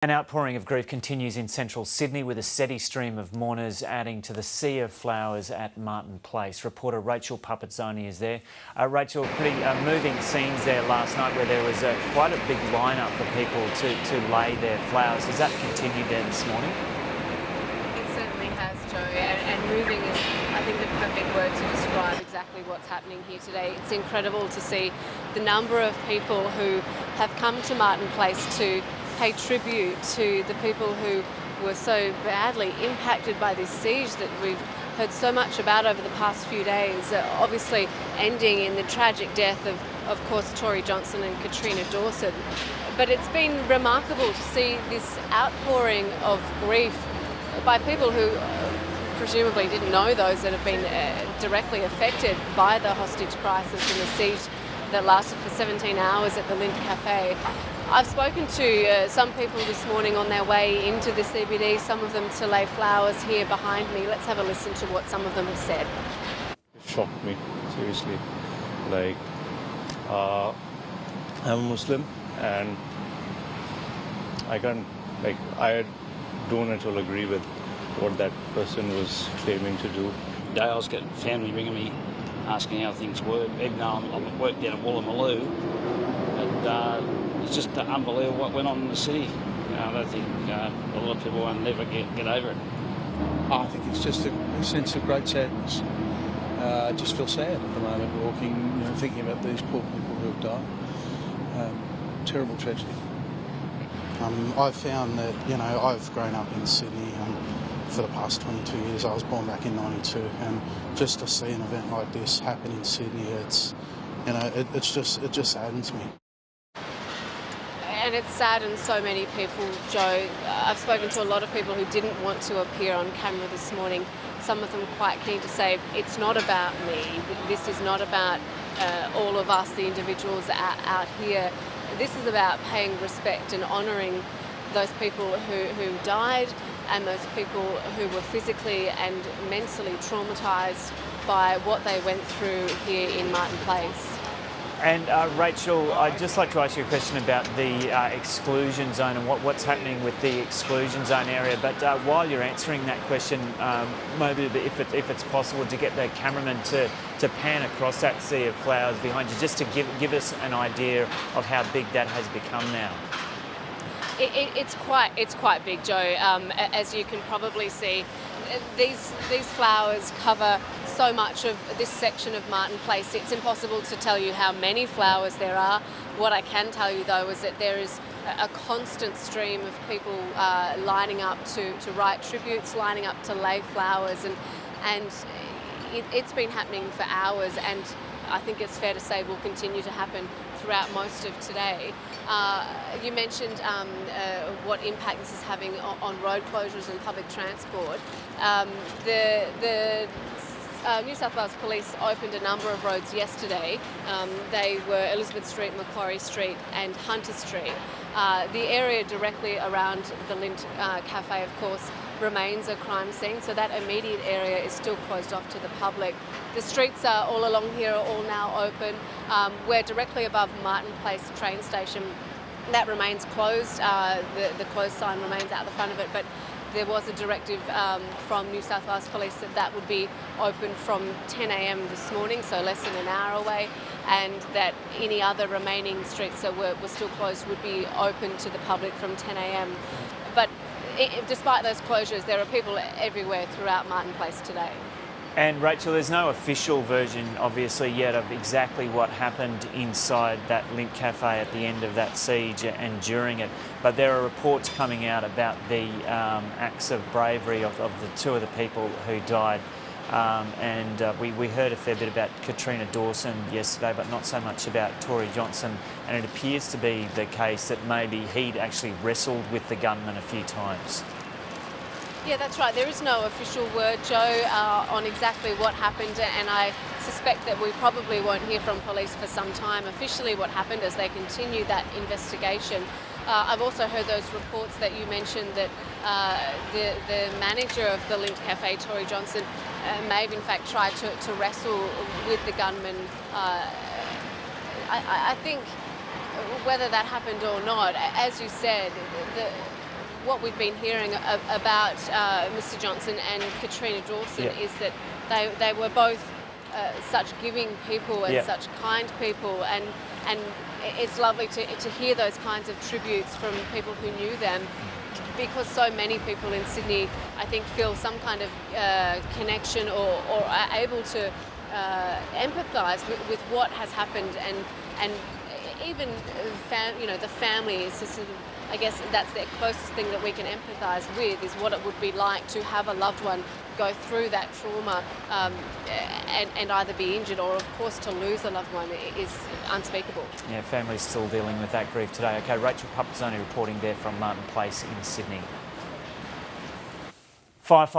An outpouring of grief continues in central Sydney with a steady stream of mourners adding to the sea of flowers at Martin Place. Reporter Rachel Pupazzoni is there. Rachel, pretty moving scenes there last night where there was quite a big lineup for people to lay their flowers. Has that continued there this morning? It certainly has, Joe, and moving is, I think, the perfect word to describe exactly what's happening here today. It's incredible to see the number of people who have come to Martin Place to pay tribute to the people who were so badly impacted by this siege that we've heard so much about over the past few days, obviously ending in the tragic death of course, Tory Johnson and Katrina Dawson. But it's been remarkable to see this outpouring of grief by people who presumably didn't know those that have been directly affected by the hostage crisis and the siege that lasted for 17 hours at the Lindt Cafe. I've spoken to some people this morning on their way into the CBD, some of them to lay flowers here behind me. Let's have a listen to what some of them have said. It shocked me, seriously. Like, I'm a Muslim and I don't at all agree with what that person was claiming to do. Today I was getting family ringing me asking how things were, even though I'm at work down at Woolloomooloo. And it's just unbelievable what went on in the city. I don't think a lot of people will never get over it. I think it's just a sense of great sadness. I just feel sad at the moment, walking, thinking about these poor people who have died. Terrible tragedy. I've found that, I've grown up in Sydney for the past 22 years. I was born back in '92, and just to see an event like this happen in Sydney, it just saddens me. And it's saddened so many people, Joe. I've spoken to a lot of people who didn't want to appear on camera this morning. Some of them quite keen to say, it's not about me. This is not about all of us, the individuals out here. This is about paying respect and honouring those people who died and those people who were physically and mentally traumatised by what they went through here in Martin Place. And Rachel, I'd just like to ask you a question about the exclusion zone and what's happening with the exclusion zone area. But while you're answering that question, maybe if it's possible to get the cameraman to pan across that sea of flowers behind you, just to give us an idea of how big that has become now. It's quite big, Joe. As you can probably see, these flowers cover so much of this section of Martin Place. It's impossible to tell you how many flowers there are. What I can tell you, though, is that there is a constant stream of people lining up to write tributes, lining up to lay flowers, and it's been happening for hours, and I think it's fair to say will continue to happen throughout most of today. You mentioned what impact this is having on road closures and public transport. The New South Wales Police opened a number of roads yesterday. They were Elizabeth Street, Macquarie Street and Hunter Street. The area directly around the Lindt Cafe, of course, remains a crime scene, so that immediate area is still closed off to the public. The streets all along here are all now open. We're directly above Martin Place train station. That remains closed. The closed sign remains out the front of it, but there was a directive from New South Wales Police that would be open from 10 a.m. this morning, so less than an hour away, and that any other remaining streets that were still closed would be open to the public from 10 a.m. But despite those closures, there are people everywhere throughout Martin Place today. And Rachel, there's no official version, obviously, yet of exactly what happened inside that Lindt Cafe at the end of that siege and during it. But there are reports coming out about the acts of bravery of the two of the people who died. We heard a fair bit about Katrina Dawson yesterday, but not so much about Tory Johnson. And it appears to be the case that maybe he'd actually wrestled with the gunman a few times. Yeah, that's right. There is no official word, Joe, on exactly what happened, and I suspect that we probably won't hear from police for some time officially what happened as they continue that investigation. I've also heard those reports that you mentioned that the manager of the Lindt Cafe, Tory Johnson, may have in fact tried to wrestle with the gunman. I think whether that happened or not, as you said, what we've been hearing about Mr. Johnson and Katrina Dawson is that they were both such giving people and such kind people, and it's lovely to hear those kinds of tributes from people who knew them, because so many people in Sydney, I think, feel some kind of connection or are able to empathise with what has happened, and even the family is just sort of, I guess that's the closest thing that we can empathise with, is what it would be like to have a loved one go through that trauma and either be injured or, of course, to lose a loved one is unspeakable. Yeah, families still dealing with that grief today. Okay, Rachel Pupazzoni reporting there from Martin Place in Sydney. Firefighting